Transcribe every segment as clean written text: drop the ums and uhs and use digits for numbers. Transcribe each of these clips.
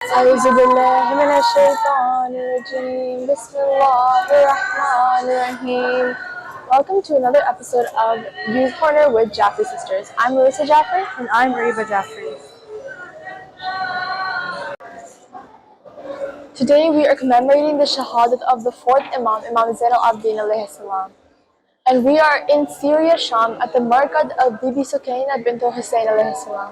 أعوذ بالله من الشيطان الرجيم بسم الله الرحمن الرحيم. Welcome to another episode of Youth Corner with Jaffrey Sisters. I'm Melissa Jaffrey. And I'm Reba Jaffrey. Today we are commemorating the Shahadat of the fourth Imam, Imam Zain al-Abidin alayhi salam. And we are in Syria, Sham, at the Markad of Bibi Sukaina bint Hussein alayhi salam.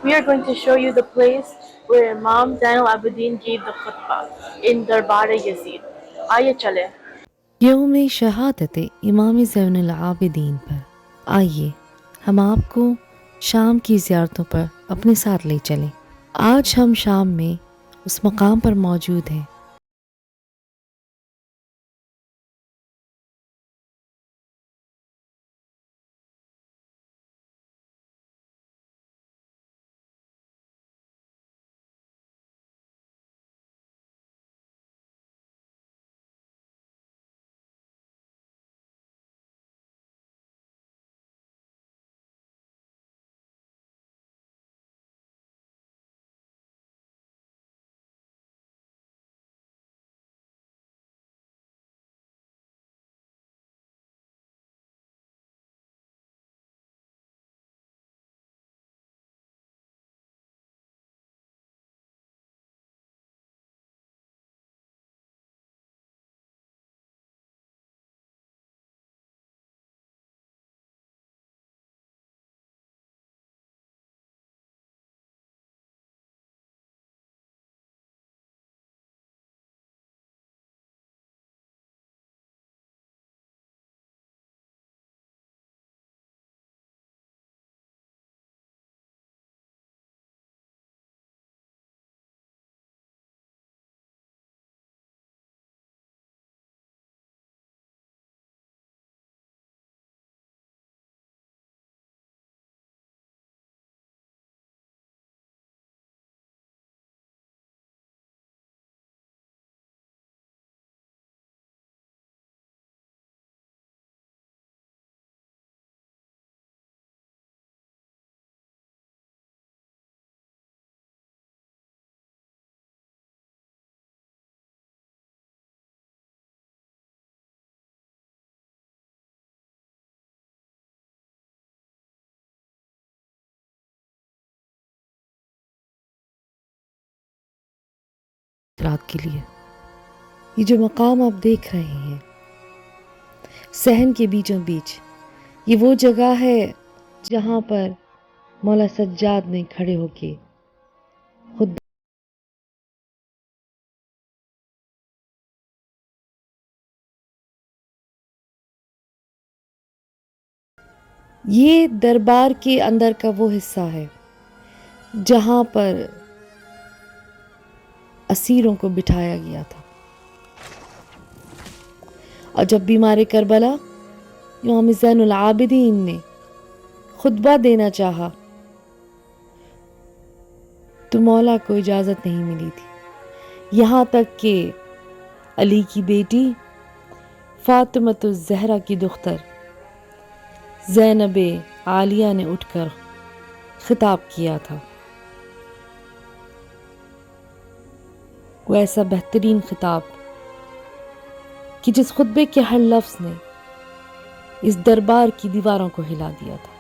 We are going to show you the place where Imam Zain al-Abidin gave the khutbah in Darbar-e-Yazid. آئیے چلیں. یوم شہادت امام زین العابدین پر آئیے ہم آپ کو شام کی زیارتوں پر اپنے ساتھ لے چلیں. آج ہم شام میں اس مقام پر موجود ہیں رات کے لیے. یہ جو مقام آپ دیکھ رہے ہیں صحن کے بیچوں بیچ، یہ وہ جگہ ہے جہاں پر مولا سجاد نے کھڑے ہو کے خود یہ دربار کے اندر کا وہ حصہ ہے جہاں پر اسیروں کو بٹھایا گیا تھا. اور جب بیمار کربلا امام زین العابدین نے خطبہ دینا چاہا تو مولا کو اجازت نہیں ملی تھی، یہاں تک کہ علی کی بیٹی فاطمۃ الزہرا کی دختر زینب عالیہ نے اٹھ کر خطاب کیا تھا. وہ ایسا بہترین خطاب کہ جس خطبے کے ہر لفظ نے اس دربار کی دیواروں کو ہلا دیا تھا.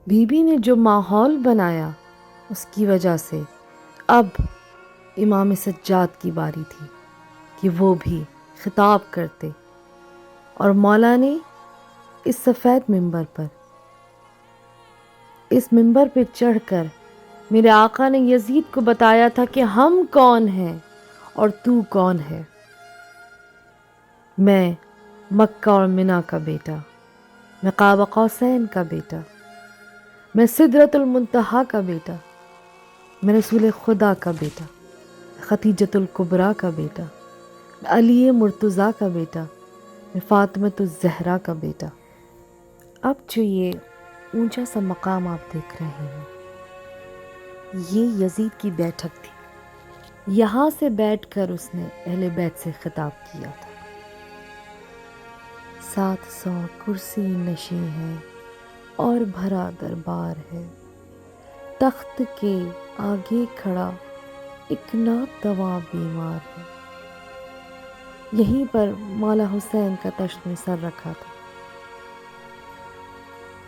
بی بی نے جو ماحول بنایا اس کی وجہ سے اب امام سجاد کی باری تھی کہ وہ بھی خطاب کرتے، اور مولا نے اس سفید منبر پہ چڑھ کر میرے آقا نے یزید کو بتایا تھا کہ ہم کون ہیں اور تو کون ہے. میں مکہ اور منا کا بیٹا، میں قاب قوسین کا بیٹا، میں سدرۃ المنتہا کا بیٹا، میں رسول خدا کا بیٹا، خدیجۃ الکبریٰ کا بیٹا، میں علی مرتضیٰ کا بیٹا، میں فاطمۃ الزہرا کا بیٹا. اب جو یہ اونچا سا مقام آپ دیکھ رہے ہیں یہ یزید کی بیٹھک تھی. یہاں سے بیٹھ کر اس نے اہل بیت سے خطاب کیا تھا. 700 کرسی نشیں ہیں اور بھرا دربار ہے، تخت کے آگے کھڑا ایک ناتواں بیمار ہے۔ یہیں پر مولا حسین کا تشن سر رکھا تھا،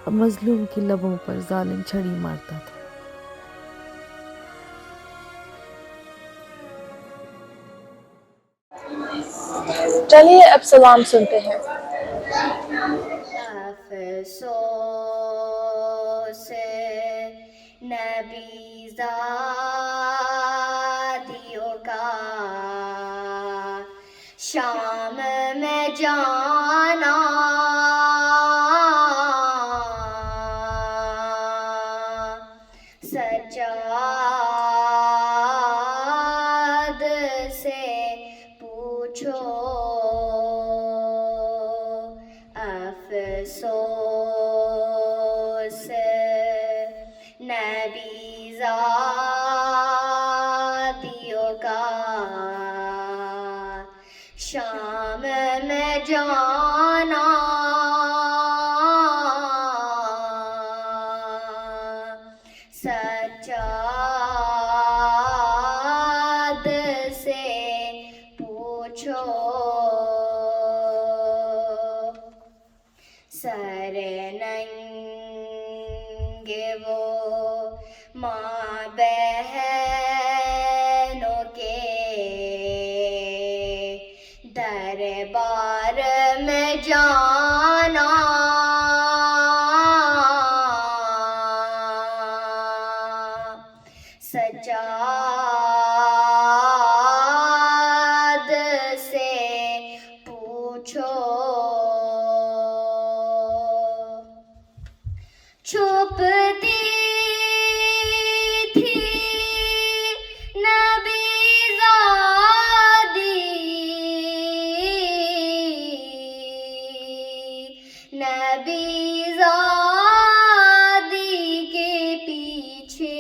اب مظلوم کے لبوں پر ظالم چھڑی مارتا تھا۔ چلیے اب سلام سنتے ہیں۔ افسوس نبی زادیوں کا شام میں جانا، سجاد سے پوچھو افسوس نبی زادیوں کا شام میں جانا، سجاد سے پوچھو سر ننگ وہ ماں بہنوں کے دربار میں جانا، سجاد سے پوچھو چھپتی تھی نبی زادی، نبی زادی کے پیچھے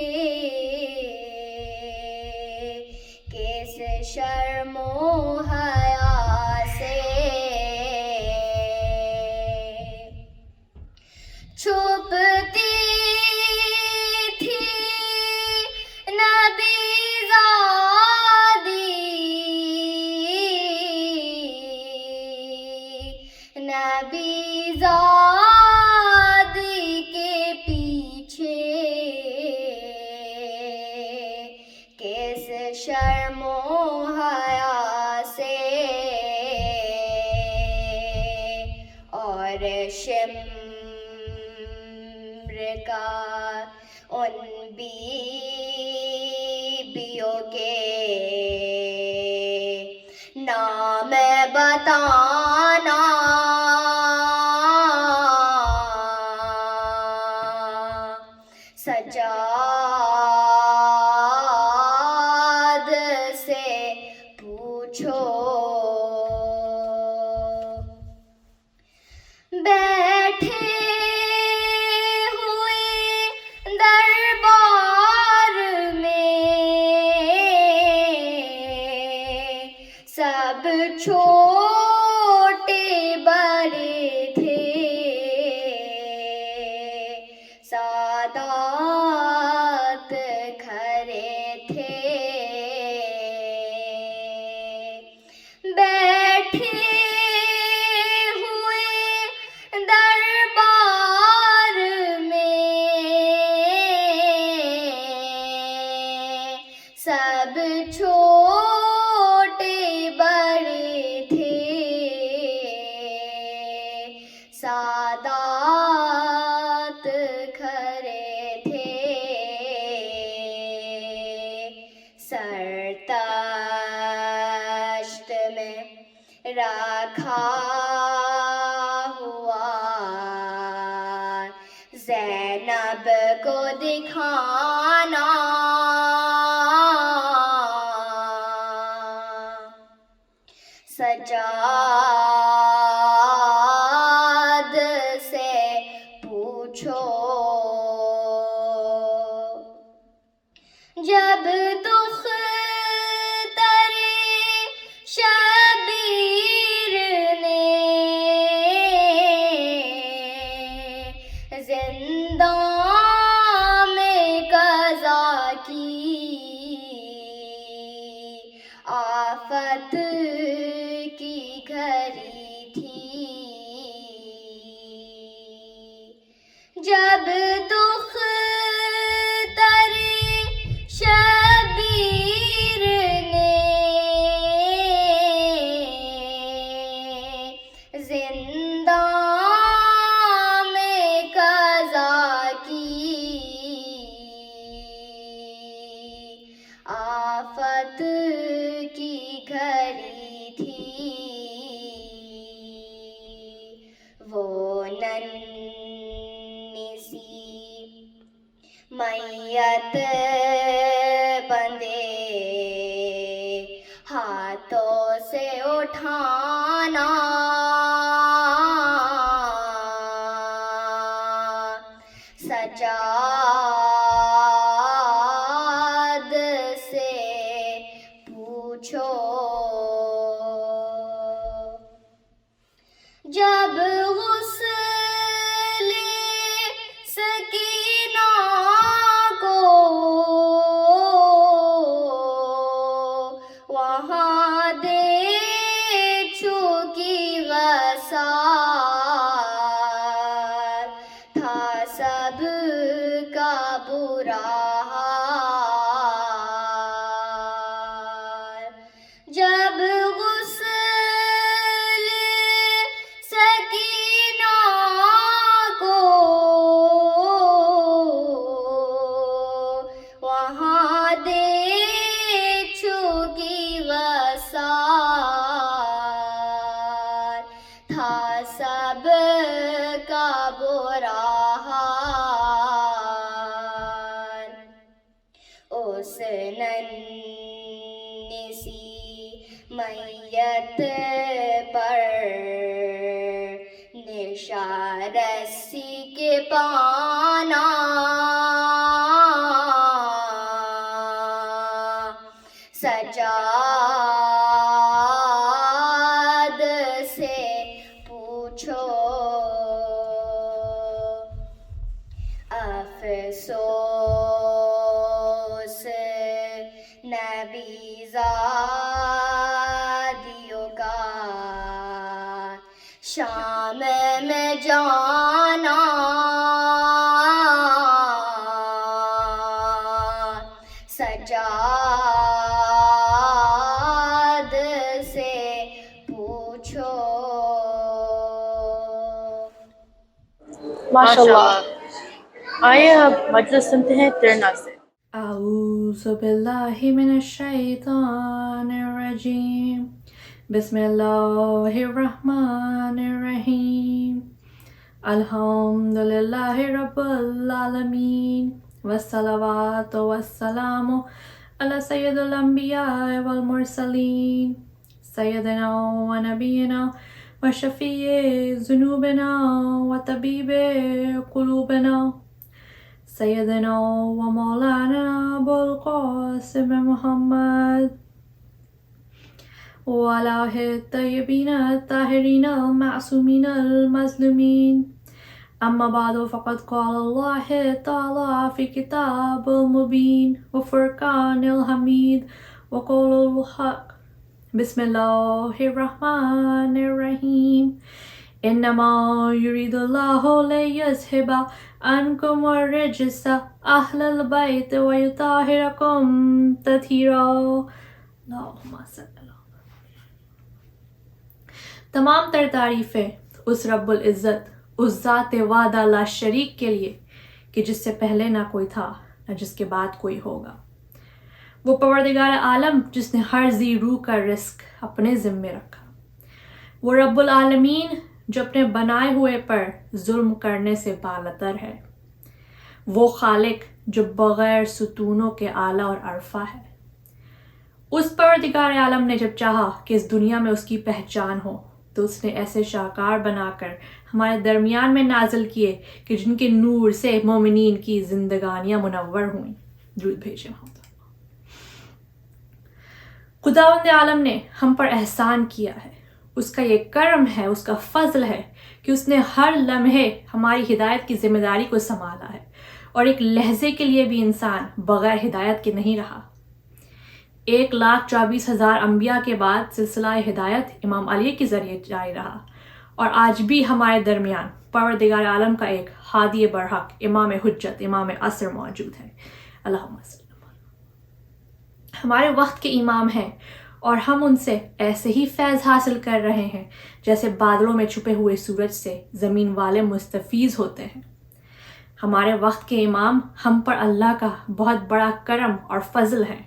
کیس شرم و حیا سے چھپتی تھی نبی زادی، نبی زادی کے پیچھے کیس شرم و حیا سے، اور شمر کا ان بیبیوں کے نام بتانا، سجاد سے پوچھو بیٹھے ہوئے دربار میں سب چھوٹے بڑے تھے، سادات کھڑے تھے، بیٹھے ہوئے دربار میں سب چھوٹے بڑے تھے، سادات کھڑے تھے، سرتشت میں رکھا ہوا زینب کو دکھانا، سجاد سے پوچھو جب دختر شبیر نے زندہ جب دکھ ترے شبیر نے زندان میں قضا کی آفت کی گھڑی تھی وہ ننھی سی میت بندے ہاتھوں سے اٹھانا سجاد سے پوچھو جب غسل سکینہ کو وہاں دے چکی غسال تھا سب کا برا حال جب غسل سکینہ کو وہاں دے چکی غسال تھا سب کا برا حال اس ننھی سی میت پر نشان رسی کے پانا سجاد سے پوچھو افسوس نبی زادیوں کا شام میں جانا سجاد سے پوچھو MashaAllah. آئیے اب مجلس سنتے ہیں ترنا سے. أعوذ بالله من الشيطان الرجيم بسم الله الرحمن الرحيم الحمد لله رب العالمين والصلوات والسلام على سيد الأنبياء والمرسلين سيدنا ونبينا وشفيع ذنوبنا وطبيب قلوبنا سيدنا ومولانا أبو القاسم محمد وعلى آله الطيبين الطاهرين المعصومين المظلومين أما بعد فقد قال الله تعالى في كتاب المبين وفرقان الحميد وقول الحق بسم الله الرحمن الرحيم إنما يريد الله ليذهب عنكم الرجس أهل البيت ويطهركم تطهيرا اللهم صل على تمام تر تعریفیں اس رب العزت اس ذات وحدہ لا شریک کے لیے کہ جس سے پہلے نہ کوئی تھا نہ جس کے بعد کوئی ہوگا. وہ پروردگار عالم جس نے ہر ذی روح کا رزق اپنے ذمے رکھا. وہ رب العالمین جو اپنے بنائے ہوئے پر ظلم کرنے سے بالاتر ہے. وہ خالق جو بغیر ستونوں کے اعلیٰ اور عرفہ ہے. اس پروردگار عالم نے جب چاہا کہ اس دنیا میں اس کی پہچان ہو تو اس نے ایسے شاہکار بنا کر ہمارے درمیان میں نازل کیے کہ جن کے نور سے مومنین کی زندگانیاں منور ہوئیں. درود بھیجے محمد. خداوند عالم نے ہم پر احسان کیا ہے. اس کا یہ کرم ہے, اس کا فضل ہے کہ اس نے ہر لمحے ہماری ہدایت کی ذمہ داری کو سنبھالا ہے اور ایک لحظے کے لیے بھی انسان بغیر ہدایت کے نہیں رہا. 1,24,000 انبیاء کے بعد سلسلہ ہدایت امام علی کے ذریعے جاری رہا اور آج بھی ہمارے درمیان پروردگار عالم کا ایک ہادی برحق امام حجت امام عصر موجود ہے. اللہم صلی اللہ علیہ وسلم. ہمارے وقت کے امام ہیں اور ہم ان سے ایسے ہی فیض حاصل کر رہے ہیں جیسے بادلوں میں چھپے ہوئے سورج سے زمین والے مستفیض ہوتے ہیں. ہمارے وقت کے امام ہم پر اللہ کا بہت بڑا کرم اور فضل ہے.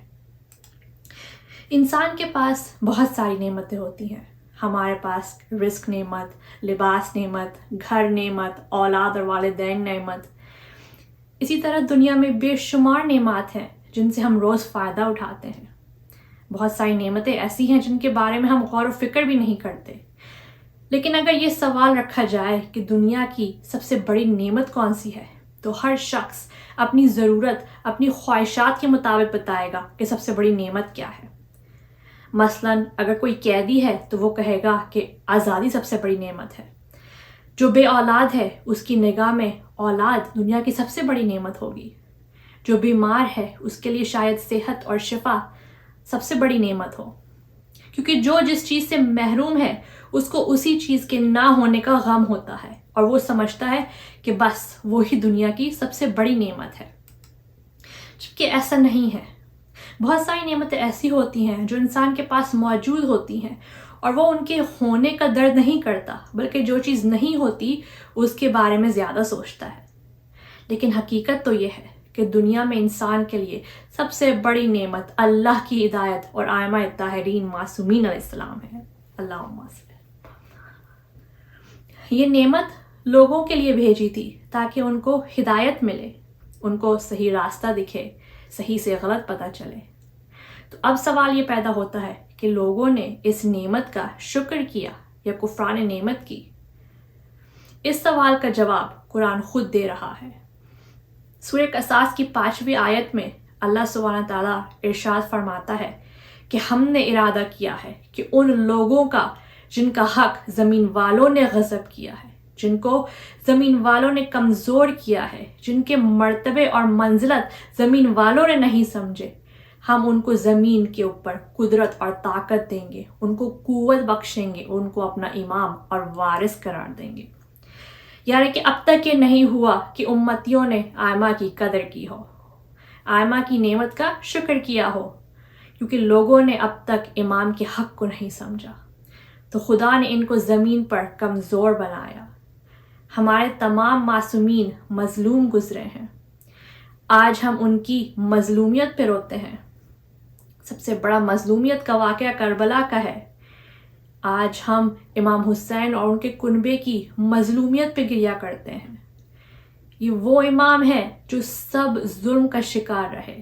انسان کے پاس بہت ساری نعمتیں ہوتی ہیں. ہمارے پاس رزق نعمت، لباس نعمت، گھر نعمت، اولاد اور والدین نعمت. اسی طرح دنیا میں بے شمار نعمات ہیں جن سے ہم روز فائدہ اٹھاتے ہیں. بہت ساری نعمتیں ایسی ہیں جن کے بارے میں ہم غور و فکر بھی نہیں کرتے. لیکن اگر یہ سوال رکھا جائے کہ دنیا کی سب سے بڑی نعمت کون سی ہے، تو ہر شخص اپنی ضرورت، اپنی خواہشات کے مطابق بتائے گا کہ سب سے بڑی نعمت کیا ہے. مثلاً اگر کوئی قیدی ہے تو وہ کہے گا کہ آزادی سب سے بڑی نعمت ہے. جو بے اولاد ہے اس کی نگاہ میں اولاد دنیا کی سب سے بڑی نعمت ہوگی. جو بیمار ہے اس کے لیے شاید صحت اور شفا سب سے بڑی نعمت ہو، کیونکہ جو جس چیز سے محروم ہے اس کو اسی چیز کے نہ ہونے کا غم ہوتا ہے اور وہ سمجھتا ہے کہ بس وہی دنیا کی سب سے بڑی نعمت ہے، جبکہ ایسا نہیں ہے. بہت ساری نعمتیں ایسی ہوتی ہیں جو انسان کے پاس موجود ہوتی ہیں اور وہ ان کے ہونے کا درد نہیں کرتا، بلکہ جو چیز نہیں ہوتی اس کے بارے میں زیادہ سوچتا ہے. لیکن حقیقت تو یہ ہے کہ دنیا میں انسان کے لیے سب سے بڑی نعمت اللہ کی ہدایت اور ائمہ طاہرین معصومین علیہ السلام ہے. اللہم صلی. یہ نعمت لوگوں کے لیے بھیجی تھی تاکہ ان کو ہدایت ملے، ان کو صحیح راستہ دکھے، صحیح سے غلط پتہ چلے. تو اب سوال یہ پیدا ہوتا ہے کہ لوگوں نے اس نعمت کا شکر کیا یا کفران نعمت کی؟ اس سوال کا جواب قرآن خود دے رہا ہے. سورہ قصاص کی 5ویں آیت میں اللہ سبحانہ تعالیٰ ارشاد فرماتا ہے کہ ہم نے ارادہ کیا ہے کہ ان لوگوں کا جن کا حق زمین والوں نے غصب کیا ہے، جن کو زمین والوں نے کمزور کیا ہے، جن کے مرتبے اور منزلت زمین والوں نے نہیں سمجھے، ہم ان کو زمین کے اوپر قدرت اور طاقت دیں گے، ان کو قوت بخشیں گے، ان کو اپنا امام اور وارث قرار دیں گے. یعنی کہ اب تک یہ نہیں ہوا کہ امتیوں نے ائمہ کی قدر کی ہو، ائمہ کی نعمت کا شکر کیا ہو، کیونکہ لوگوں نے اب تک امام کے حق کو نہیں سمجھا، تو خدا نے ان کو زمین پر کمزور بنایا. ہمارے تمام معصومین مظلوم گزرے ہیں. آج ہم ان کی مظلومیت پہ روتے ہیں. سب سے بڑا مظلومیت کا واقعہ کربلا کا ہے. آج ہم امام حسین اور ان کے کنبے کی مظلومیت پہ گریہ کرتے ہیں. یہ وہ امام ہے جو سب ظلم کا شکار رہے.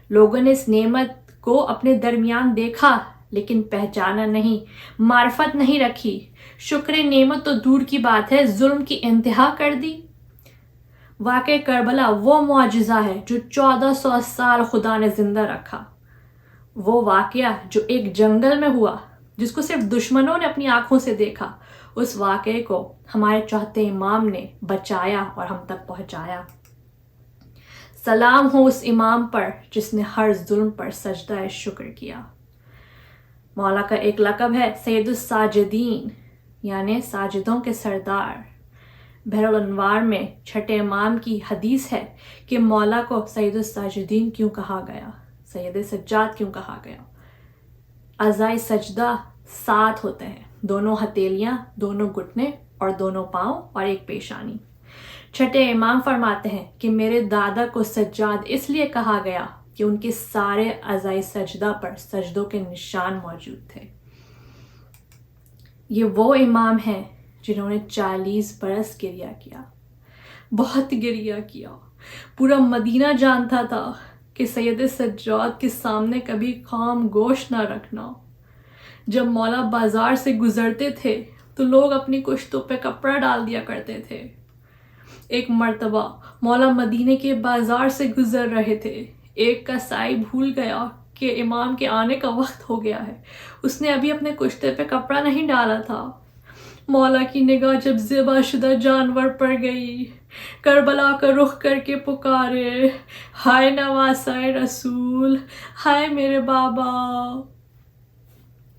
لوگوں نے اس نعمت کو اپنے درمیان دیکھا لیکن پہچانا نہیں، معرفت نہیں رکھی. شکر نعمت تو دور کی بات ہے، ظلم کی انتہا کر دی. واقع کربلا وہ معجزہ ہے جو 1400 سال خدا نے زندہ رکھا. وہ واقعہ جو ایک جنگل میں ہوا، جس کو صرف دشمنوں نے اپنی آنکھوں سے دیکھا، اس واقعے کو ہمارے چوتھے امام نے بچایا اور ہم تک پہنچایا. سلام ہو اس امام پر جس نے ہر ظلم پر سجدہ شکر کیا. مولا کا ایک لقب ہے سید الساجدین، یعنی ساجدوں کے سردار. بحر الانوار میں چھٹے امام کی حدیث ہے کہ مولا کو سید الساجدین کیوں کہا گیا، سید سجاد کیوں کہا گیا. اعضائے سجدہ 7 ہوتے ہیں، دونوں ہتھیلیاں، دونوں گھٹنے اور دونوں پاؤں اور ایک پیشانی. چھٹے امام فرماتے ہیں کہ میرے دادا کو سجاد اس لیے کہا گیا کہ ان کے سارے اعضائے سجدہ پر سجدوں کے نشان موجود تھے. یہ وہ امام ہیں جنہوں نے 40 برس گریہ کیا، بہت گریہ کیا. پورا مدینہ جانتا تھا کہ سید سجاد کے سامنے کبھی خاموش نہ رکھنا. جب مولا بازار سے گزرتے تھے تو لوگ اپنی کشتوں پہ کپڑا ڈال دیا کرتے تھے. ایک مرتبہ مولا مدینے کے بازار سے گزر رہے تھے. ایک کسائی بھول گیا کہ امام کے آنے کا وقت ہو گیا ہے. اس نے ابھی اپنے کشتے پہ کپڑا نہیں ڈالا تھا. مولا کی نگاہ جب ذبح شدہ جانور پر گئی، کربلا کا رخ کر کے پکارے، ہائے نواسائے رسول، ہائے میرے بابا.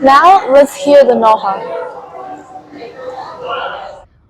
Now let's hear the Noha.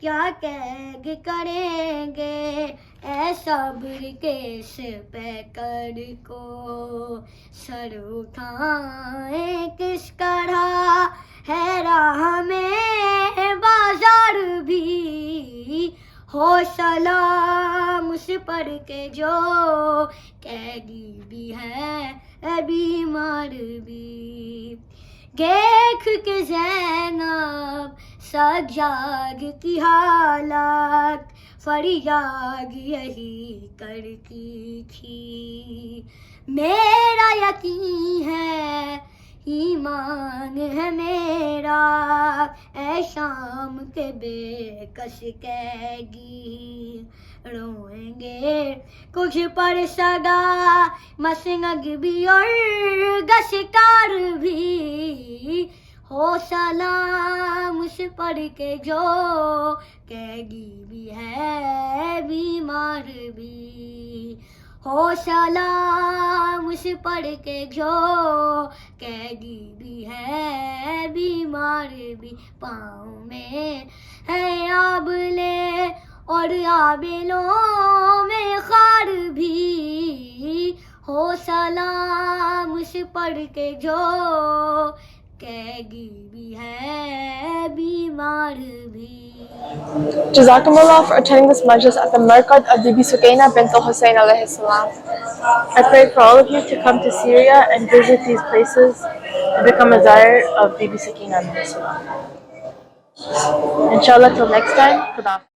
کیا قید کریں گے اے صبر کے سپیکر کو سر اٹھائیں کس طرح ہے راہ میں بازار بھی حوصلہ مجھ پر کے جو قیدی بھی ہے اے بیمار بھی دیکھ کے زینب سجاد کی حالت فریاد یہی کرتی تھی میرا یقین ہے ایمان ہے میرا اے شام کے بے کس قیدی روئیں گے کچھ پر صدا مسنگ بھی اور گشتار بھی حوصلہ مجھ پر کے جو قیدی بھی ہے بیمار بھی حوصلہ مجھ پر کے جو قیدی بھی ہے بیمار بھی پاؤں میں ہے آبلے اور آبلوں میں خار بھی حوصلہ مجھ پر کے جو قیدی بھی ہے بیمار بھی Jazakumullah for attending this majlis at the Markad of Bibi Sukaina bint al-Hussein alayhi salam. I pray for all of you to come to Syria and visit these places and become a Zair of Bibi Sakina alayhi salam. Inshallah, till next time, Khuda.